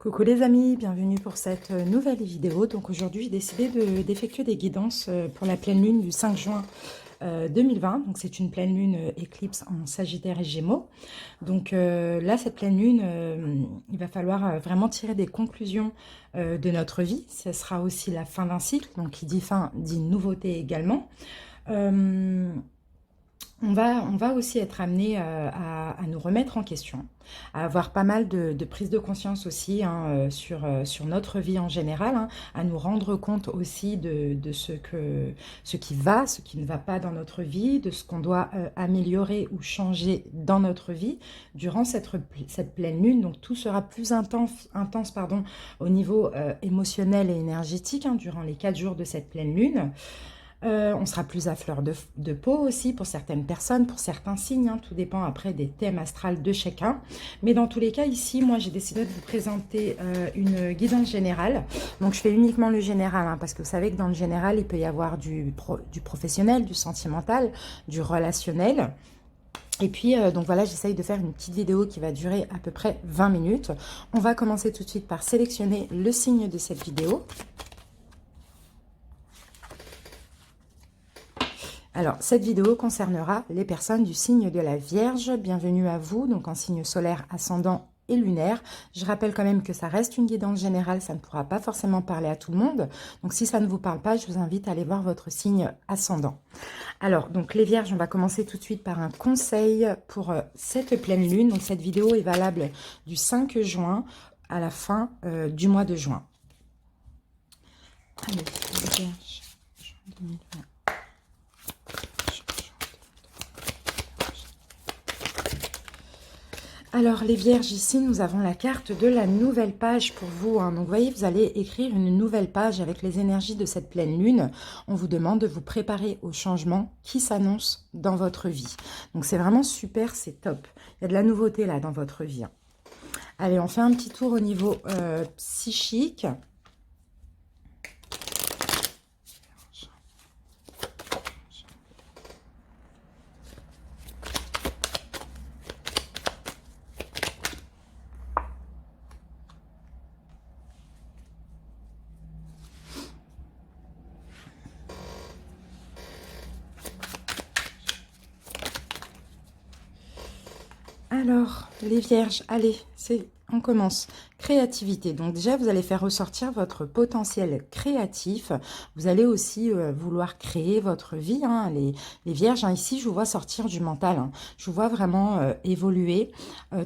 Coucou les amis, bienvenue pour cette nouvelle vidéo. Donc aujourd'hui, j'ai décidé d'effectuer des guidances pour la pleine lune du 5 juin 2020. Donc c'est une pleine lune éclipse en Sagittaire et Gémeaux. Donc là, cette pleine lune, il va falloir vraiment tirer des conclusions de notre vie. Ce sera aussi la fin d'un cycle. Donc qui dit fin, dit nouveauté également. Euh, on va aussi être amené à nous remettre en question, à avoir pas mal de prise de conscience aussi hein, sur notre vie en général, hein, à nous rendre compte aussi de ce qui va, ce qui ne va pas dans notre vie, de ce qu'on doit améliorer ou changer dans notre vie durant cette pleine lune. Donc tout sera plus intense pardon, au niveau émotionnel et énergétique hein, durant les 4 jours de cette pleine lune. On sera plus à fleur de peau aussi pour certaines personnes, pour certains signes. Hein, tout dépend après des thèmes astrales de chacun. Mais dans tous les cas, ici, moi, j'ai décidé de vous présenter une guidance générale. Donc, je fais uniquement le général hein, parce que vous savez que dans le général, il peut y avoir du professionnel, du sentimental, du relationnel. Et puis, donc voilà, j'essaye de faire une petite vidéo qui va durer à peu près 20 minutes. On va commencer tout de suite par sélectionner le signe de cette vidéo. Alors, cette vidéo concernera les personnes du signe de la Vierge. Bienvenue à vous, donc en signe solaire, ascendant et lunaire. Je rappelle quand même que ça reste une guidance générale, ça ne pourra pas forcément parler à tout le monde. Donc, si ça ne vous parle pas, je vous invite à aller voir votre signe ascendant. Alors, donc les Vierges, on va commencer tout de suite par un conseil pour cette pleine lune. Donc, cette vidéo est valable du 5 juin à la fin du mois de juin. Allez, les Vierges, juin 2020. Alors les Vierges, ici nous avons la carte de la nouvelle page pour vous. Hein. Donc vous voyez, vous allez écrire une nouvelle page avec les énergies de cette pleine lune. On vous demande de vous préparer au changement qui s'annonce dans votre vie. Donc c'est vraiment super, c'est top. Il y a de la nouveauté là dans votre vie. Hein. Allez, on fait un petit tour au niveau psychique. Alors, les Vierges, allez, on commence. Créativité. Donc déjà, vous allez faire ressortir votre potentiel créatif. Vous allez aussi vouloir créer votre vie. Hein. Les Vierges, hein, ici, je vous vois sortir du mental. Hein. Je vous vois vraiment évoluer,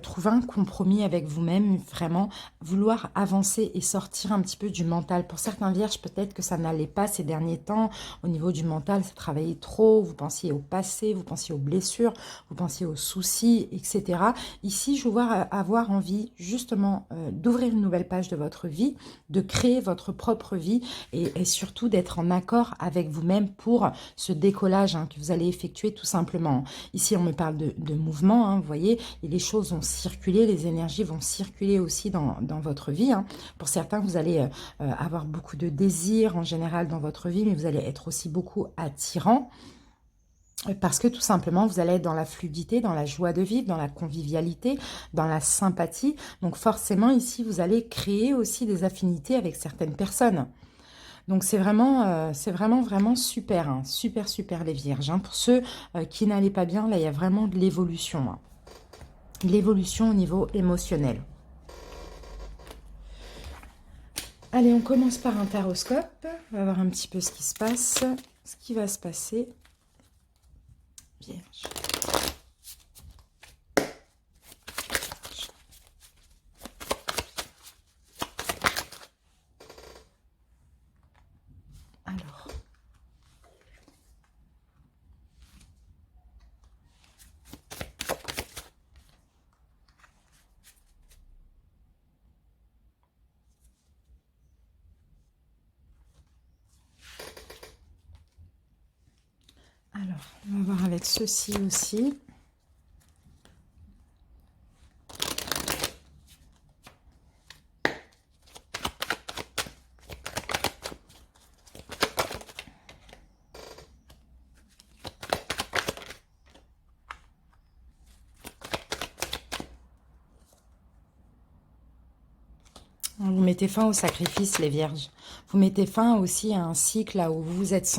trouver un compromis avec vous-même, vraiment vouloir avancer et sortir un petit peu du mental. Pour certains Vierges, peut-être que ça n'allait pas ces derniers temps. Au niveau du mental, ça travaillait trop. Vous pensiez au passé, vous pensiez aux blessures, vous pensiez aux soucis, etc. Ici, je vous vois avoir envie justement d'ouvrir une nouvelle page de votre vie, de créer votre propre vie et surtout d'être en accord avec vous-même pour ce décollage hein, que vous allez effectuer tout simplement. Ici, on me parle de mouvement, hein, vous voyez, et les choses vont circuler, les énergies vont circuler aussi dans votre vie. Hein. Pour certains, vous allez avoir beaucoup de désirs en général dans votre vie, mais vous allez être aussi beaucoup attirant. Parce que tout simplement, vous allez être dans la fluidité, dans la joie de vivre, dans la convivialité, dans la sympathie. Donc forcément, ici, vous allez créer aussi des affinités avec certaines personnes. Donc c'est vraiment, vraiment super, hein, super, super les Vierges. Hein. Pour ceux qui n'allaient pas bien, là, il y a vraiment de l'évolution. Hein. L'évolution au niveau émotionnel. Allez, on commence par un taroscope. On va voir un petit peu ce qui se passe, ce qui va se passer. Vierge. Alors. Alors, on va voir avec ceci aussi. Vous mettez fin au sacrifice, les vierges. Vous mettez fin aussi à un cycle là où vous vous êtes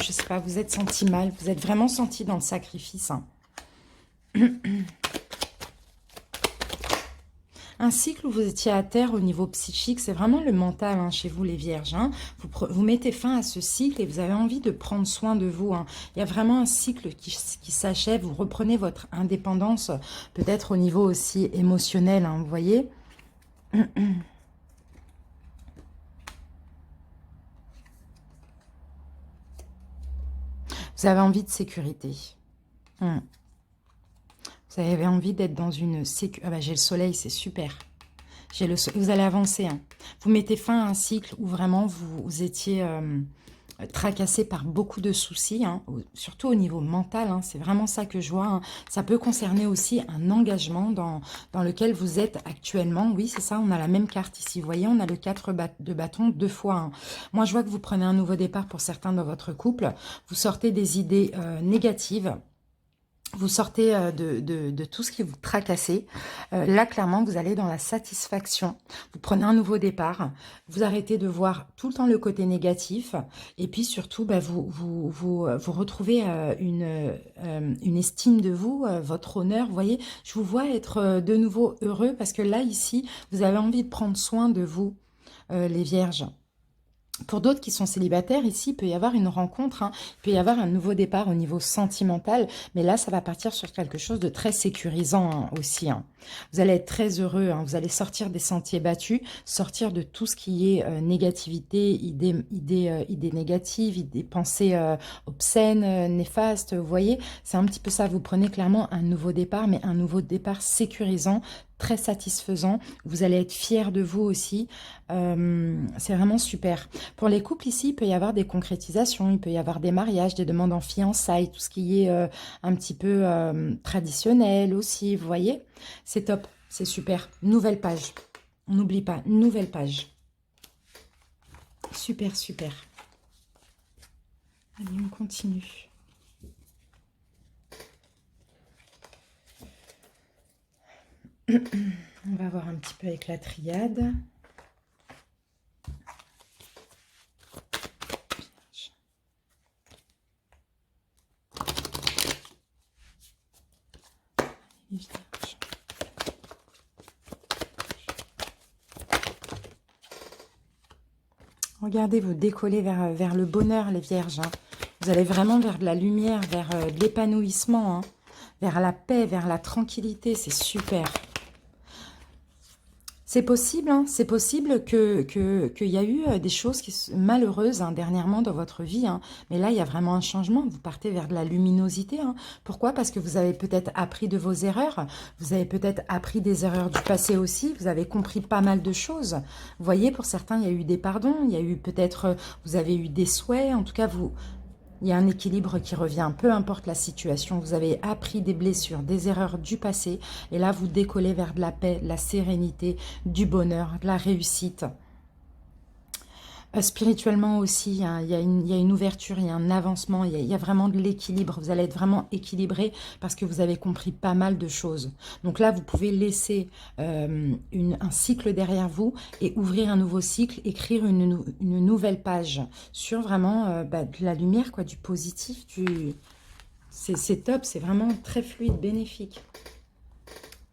je sais pas, vous êtes senti mal. Vous êtes vraiment senti dans le sacrifice. Hein. Un cycle où vous étiez à terre au niveau psychique, c'est vraiment le mental hein, chez vous les vierges. Hein. Vous mettez fin à ce cycle et vous avez envie de prendre soin de vous. Hein. Il y a vraiment un cycle qui s'achève. Vous reprenez votre indépendance, peut-être au niveau aussi émotionnel, hein, vous voyez. Vous avez envie de sécurité. Vous avez envie d'être dans une sécurité. Ah bah, j'ai le soleil, c'est super. Vous allez avancer. Hein. Vous mettez fin à un cycle où vraiment vous étiez tracassé par beaucoup de soucis, hein, surtout au niveau mental. Hein, c'est vraiment ça que je vois. Hein. Ça peut concerner aussi un engagement dans lequel vous êtes actuellement. Oui, c'est ça, on a la même carte ici. Vous voyez, on a le 4 de bâton 2 fois. Hein. Moi, je vois que vous prenez un nouveau départ pour certains dans votre couple. Vous sortez des idées négatives. Vous sortez de tout ce qui vous tracassez. Là, clairement, vous allez dans la satisfaction. Vous prenez un nouveau départ. Vous arrêtez de voir tout le temps le côté négatif. Et puis, surtout, bah, vous retrouvez une estime de vous, votre honneur. Vous voyez, je vous vois être de nouveau heureux parce que là, ici, vous avez envie de prendre soin de vous, les vierges. Pour d'autres qui sont célibataires, ici, il peut y avoir une rencontre, hein. Il peut y avoir un nouveau départ au niveau sentimental, mais là, ça va partir sur quelque chose de très sécurisant hein, aussi. Hein. Vous allez être très heureux, hein. Vous allez sortir des sentiers battus, sortir de tout ce qui est négativité, idées négatives, idées, pensées obscènes, néfastes, vous voyez. C'est un petit peu ça, vous prenez clairement un nouveau départ, mais un nouveau départ sécurisant, très satisfaisant. Vous allez être fiers de vous aussi. C'est vraiment super. Pour les couples ici, il peut y avoir des concrétisations, il peut y avoir des mariages, des demandes en fiançailles, tout ce qui est un petit peu traditionnel aussi, vous voyez. C'est top, c'est super. Nouvelle page. On n'oublie pas, nouvelle page. Super, super. Allez, on continue. On va voir un petit peu avec la triade. Regardez, vous décollez vers le bonheur, les vierges. Hein. Vous allez vraiment vers de la lumière, vers de l'épanouissement, hein, vers la paix, vers la tranquillité. C'est super. C'est possible, hein, c'est possible qu'il y a eu des choses malheureuses hein, dernièrement dans votre vie. Hein, mais là, il y a vraiment un changement. Vous partez vers de la luminosité. Hein. Pourquoi? Parce que vous avez peut-être appris de vos erreurs. Vous avez peut-être appris des erreurs du passé aussi. Vous avez compris pas mal de choses. Vous voyez, pour certains, il y a eu des pardons. Il y a eu peut-être, vous avez eu des souhaits. En tout cas, il y a un équilibre qui revient, peu importe la situation. Vous avez appris des blessures, des erreurs du passé. Et là, vous décollez vers de la paix, de la sérénité, du bonheur, de la réussite. Spirituellement aussi, hein, il y a une ouverture, il y a un avancement, il y a vraiment de l'équilibre. Vous allez être vraiment équilibré parce que vous avez compris pas mal de choses. Donc là, vous pouvez laisser un cycle derrière vous et ouvrir un nouveau cycle, écrire une nouvelle page sur vraiment de la lumière, quoi, du positif. C'est top, c'est vraiment très fluide, bénéfique.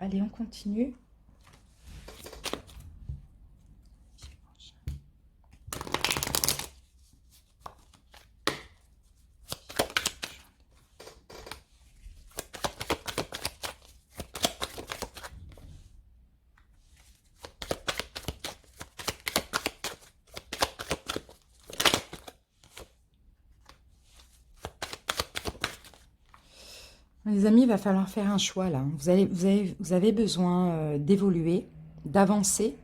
Allez, on continue. Les amis, il va falloir faire un choix là. Vous avez besoin d'évoluer, d'avancer,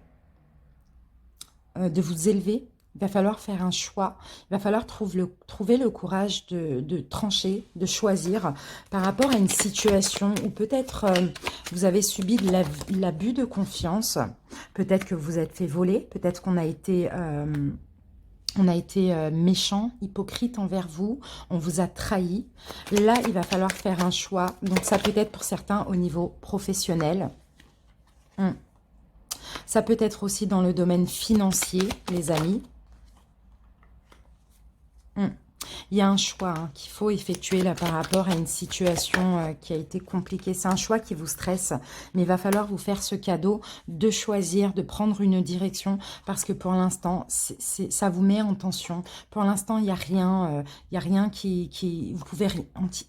de vous élever. Il va falloir faire un choix. Il va falloir trouver le courage de trancher, de choisir par rapport à une situation où peut-être vous avez subi de l'abus de confiance. Peut-être que vous êtes fait voler. Peut-être qu'on a été... méchant, hypocrite envers vous, on vous a trahi. Là, il va falloir faire un choix. Donc, ça peut être pour certains au niveau professionnel. Ça peut être aussi dans le domaine financier, les amis. Il y a un choix qu'il faut effectuer là par rapport à une situation qui a été compliquée. C'est un choix qui vous stresse, mais il va falloir vous faire ce cadeau de choisir, de prendre une direction, parce que pour l'instant, ça vous met en tension. Pour l'instant, il n'y a rien, vous pouvez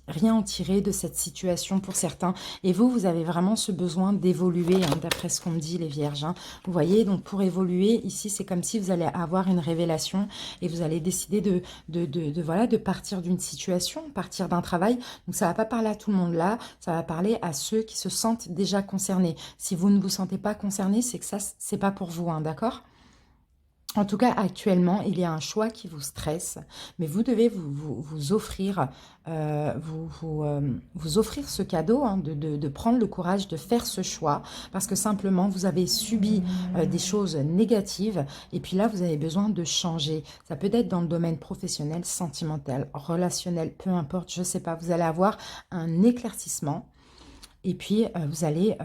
rien en tirer de cette situation pour certains. Et vous, vous avez vraiment ce besoin d'évoluer, d'après ce qu'on me dit, les vierges. Vous voyez, donc pour évoluer, ici, c'est comme si vous allez avoir une révélation et vous allez décider voilà, de partir d'une situation, partir d'un travail. Donc ça ne va pas parler à tout le monde là, ça va parler à ceux qui se sentent déjà concernés. Si vous ne vous sentez pas concerné, c'est que ça, c'est pas pour vous, d'accord ? En tout cas, actuellement, il y a un choix qui vous stresse, mais vous devez vous offrir, vous offrir ce cadeau, de prendre le courage de faire ce choix, parce que simplement, vous avez subi des choses négatives, et puis là, vous avez besoin de changer. Ça peut être dans le domaine professionnel, sentimental, relationnel, peu importe, je ne sais pas, vous allez avoir un éclaircissement, et puis vous allez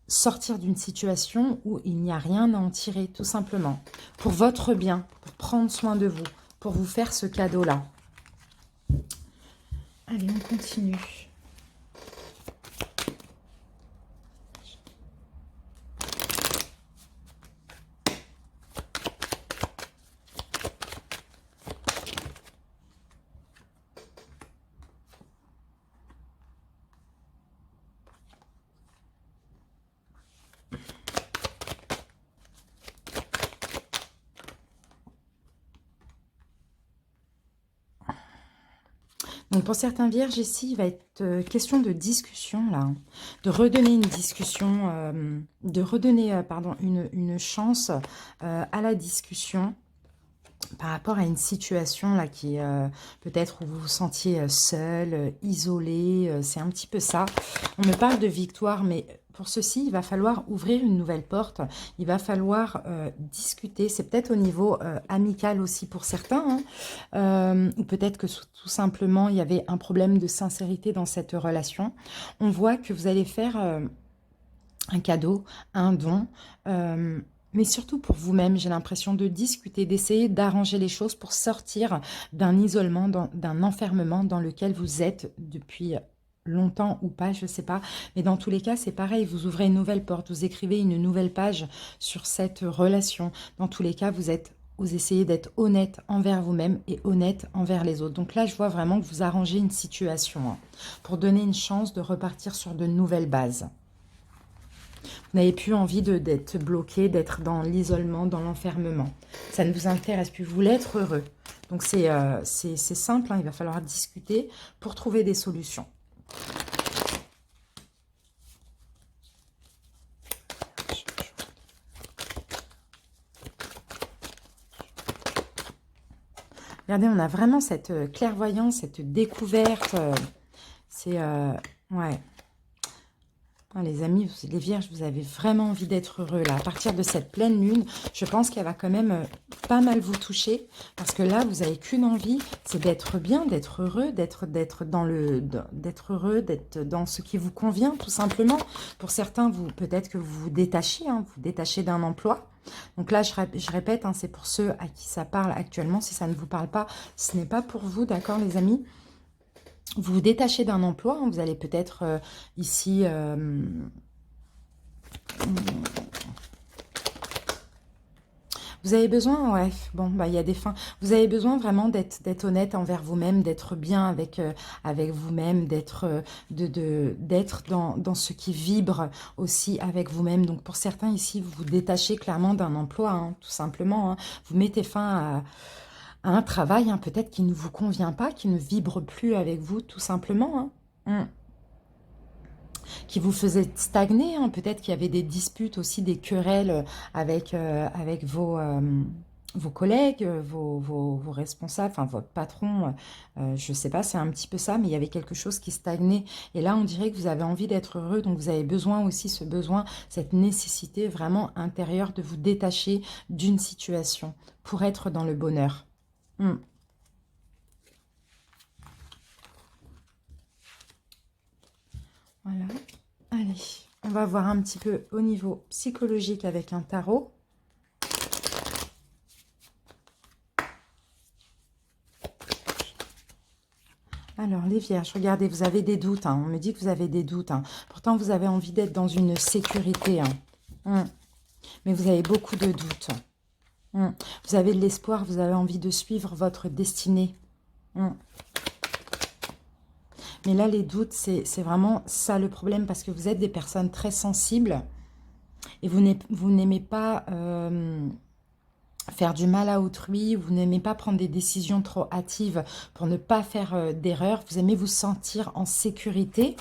sortir d'une situation où il n'y a rien à en tirer, tout simplement. Pour votre bien, pour prendre soin de vous, pour vous faire ce cadeau-là. Allez, on continue. Donc pour certains vierges ici, il va être question de discussion là, de redonner une discussion, de redonner pardon, une chance à la discussion par rapport à une situation là qui peut-être où vous vous sentiez seul, isolé, c'est un petit peu ça. On me parle de victoire, mais pour ceci, il va falloir ouvrir une nouvelle porte, il va falloir discuter, c'est peut-être au niveau amical aussi pour certains, ou peut-être que tout simplement il y avait un problème de sincérité dans cette relation. On voit que vous allez faire un cadeau, un don, mais surtout pour vous-même, j'ai l'impression de discuter, d'essayer d'arranger les choses pour sortir d'un isolement, d'un enfermement dans lequel vous êtes depuis longtemps ou pas, je ne sais pas. Mais dans tous les cas, c'est pareil, vous ouvrez une nouvelle porte, vous écrivez une nouvelle page sur cette relation. Dans tous les cas, vous essayez d'être honnête envers vous-même et honnête envers les autres. Donc là, je vois vraiment que vous arrangez une situation pour donner une chance de repartir sur de nouvelles bases. Vous n'avez plus envie d'être bloqué, d'être dans l'isolement, dans l'enfermement. Ça ne vous intéresse plus. Vous voulez être heureux. Donc c'est simple, il va falloir discuter pour trouver des solutions. Regardez, on a vraiment cette clairvoyance, cette découverte. C'est... ouais. Les amis, les vierges, vous avez vraiment envie d'être heureux là. À partir de cette pleine lune, je pense qu'elle va quand même pas mal vous toucher. Parce que là, vous n'avez qu'une envie, c'est d'être bien, d'être heureux, d'être heureux, d'être dans ce qui vous convient, tout simplement. Pour certains, peut-être que vous vous détachez, vous détachez d'un emploi. Donc là, je répète, c'est pour ceux à qui ça parle actuellement. Si ça ne vous parle pas, ce n'est pas pour vous, d'accord les amis ? Vous vous détachez d'un emploi, vous allez peut-être ici... vous avez besoin, ouais, bon, il y a des fins. Vous avez besoin vraiment d'être honnête envers vous-même, d'être bien avec vous-même, d'être dans ce qui vibre aussi avec vous-même. Donc pour certains ici, vous vous détachez clairement d'un emploi, tout simplement. Vous mettez fin à un travail peut-être qui ne vous convient pas, qui ne vibre plus avec vous, tout simplement. Qui vous faisait stagner, peut-être qu'il y avait des disputes aussi, des querelles avec vos collègues, vos responsables, enfin votre patron, je ne sais pas, c'est un petit peu ça, mais il y avait quelque chose qui stagnait. Et là, on dirait que vous avez envie d'être heureux, donc vous avez besoin aussi, ce besoin, cette nécessité vraiment intérieure de vous détacher d'une situation pour être dans le bonheur. Voilà. Allez, on va voir un petit peu au niveau psychologique avec un tarot. Alors, les vierges, regardez, vous avez des doutes. Hein. On me dit que vous avez des doutes. Hein. Pourtant, vous avez envie d'être dans une sécurité. Hein. Mais vous avez beaucoup de doutes. Vous avez de l'espoir, vous avez envie de suivre votre destinée. Mais là, les doutes, c'est vraiment ça le problème, parce que vous êtes des personnes très sensibles et vous n'aimez pas faire du mal à autrui, vous n'aimez pas prendre des décisions trop hâtives pour ne pas faire d'erreur, vous aimez vous sentir en sécurité.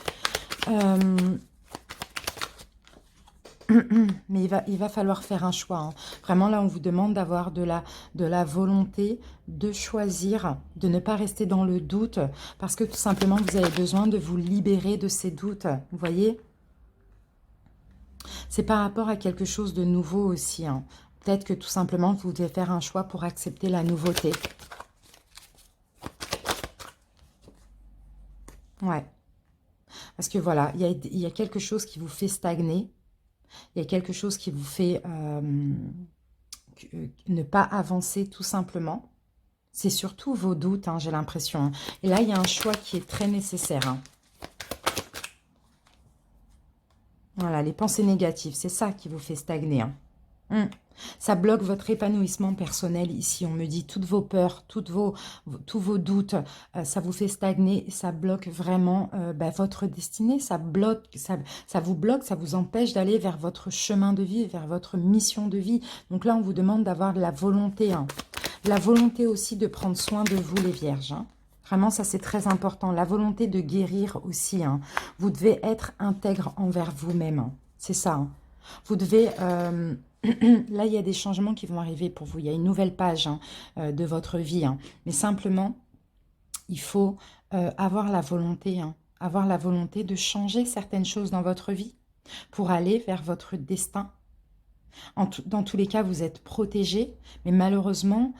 Mais il va falloir faire un choix. Hein. Vraiment, là, on vous demande d'avoir de la volonté, de choisir, de ne pas rester dans le doute, parce que tout simplement, vous avez besoin de vous libérer de ces doutes. Vous voyez? C'est par rapport à quelque chose de nouveau aussi. Hein. Peut-être que tout simplement, vous devez faire un choix pour accepter la nouveauté. Ouais. Parce que voilà, il y a quelque chose qui vous fait stagner. Il y a quelque chose qui vous fait ne pas avancer tout simplement. C'est surtout vos doutes, hein, j'ai l'impression. Hein. Et là, il y a un choix qui est très nécessaire. Hein. Voilà, les pensées négatives, c'est ça qui vous fait stagner. Hein. Ça bloque votre épanouissement personnel ici. On me dit toutes vos peurs, tous vos doutes, ça vous fait stagner, ça bloque vraiment votre destinée. Ça vous bloque, ça vous empêche d'aller vers votre chemin de vie, vers votre mission de vie. Donc là, on vous demande d'avoir de la volonté. Hein. La volonté aussi de prendre soin de vous, les vierges. Hein. Vraiment, ça c'est très important. La volonté de guérir aussi. Hein. Vous devez être intègre envers vous-même. Hein. C'est ça. Hein. Vous devez... là, il y a des changements qui vont arriver pour vous. Il y a une nouvelle page hein, de votre vie. Hein. Mais simplement, il faut avoir la volonté. Hein, avoir la volonté de changer certaines choses dans votre vie pour aller vers votre destin. Dans tous les cas, vous êtes protégé. Mais malheureusement,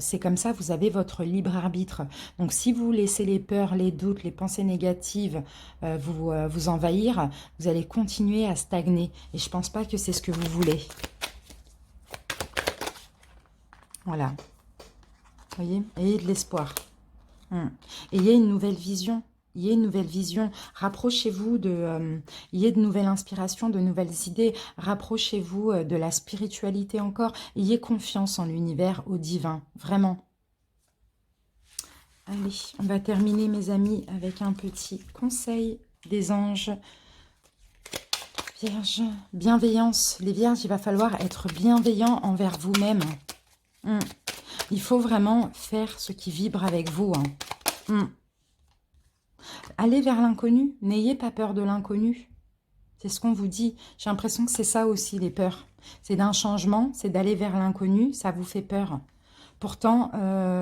c'est comme ça, vous avez votre libre arbitre. Donc, si vous laissez les peurs, les doutes, les pensées négatives vous envahir, vous allez continuer à stagner. Et je ne pense pas que c'est ce que vous voulez. Voilà. Vous voyez? Ayez de l'espoir. Ayez une nouvelle vision. Ayez une nouvelle vision. Rapprochez-vous ayez de nouvelles inspirations, de nouvelles idées. Rapprochez-vous de la spiritualité encore. Ayez confiance en l'univers, au divin. Vraiment. Allez, on va terminer, mes amis, avec un petit conseil des anges. Vierge, bienveillance. Les vierges, il va falloir être bienveillant envers vous-même. Il faut vraiment faire ce qui vibre avec vous. Hein. Allez vers l'inconnu, n'ayez pas peur de l'inconnu. C'est ce qu'on vous dit. J'ai l'impression que c'est ça aussi, les peurs. C'est d'un changement, c'est d'aller vers l'inconnu, ça vous fait peur. Pourtant,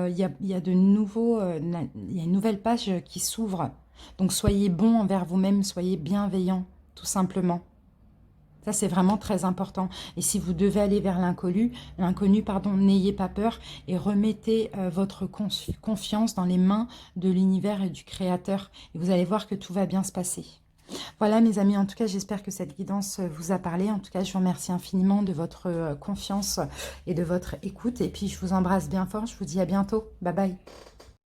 il y a de nouveaux, il y a une nouvelle page qui s'ouvre. Donc, soyez bon envers vous-même, soyez bienveillant, tout simplement. Ça, c'est vraiment très important. Et si vous devez aller vers l'inconnu, n'ayez pas peur et remettez votre confiance dans les mains de l'univers et du Créateur. Et vous allez voir que tout va bien se passer. Voilà, mes amis, en tout cas, j'espère que cette guidance vous a parlé. En tout cas, je vous remercie infiniment de votre confiance et de votre écoute. Et puis, je vous embrasse bien fort. Je vous dis à bientôt. Bye bye.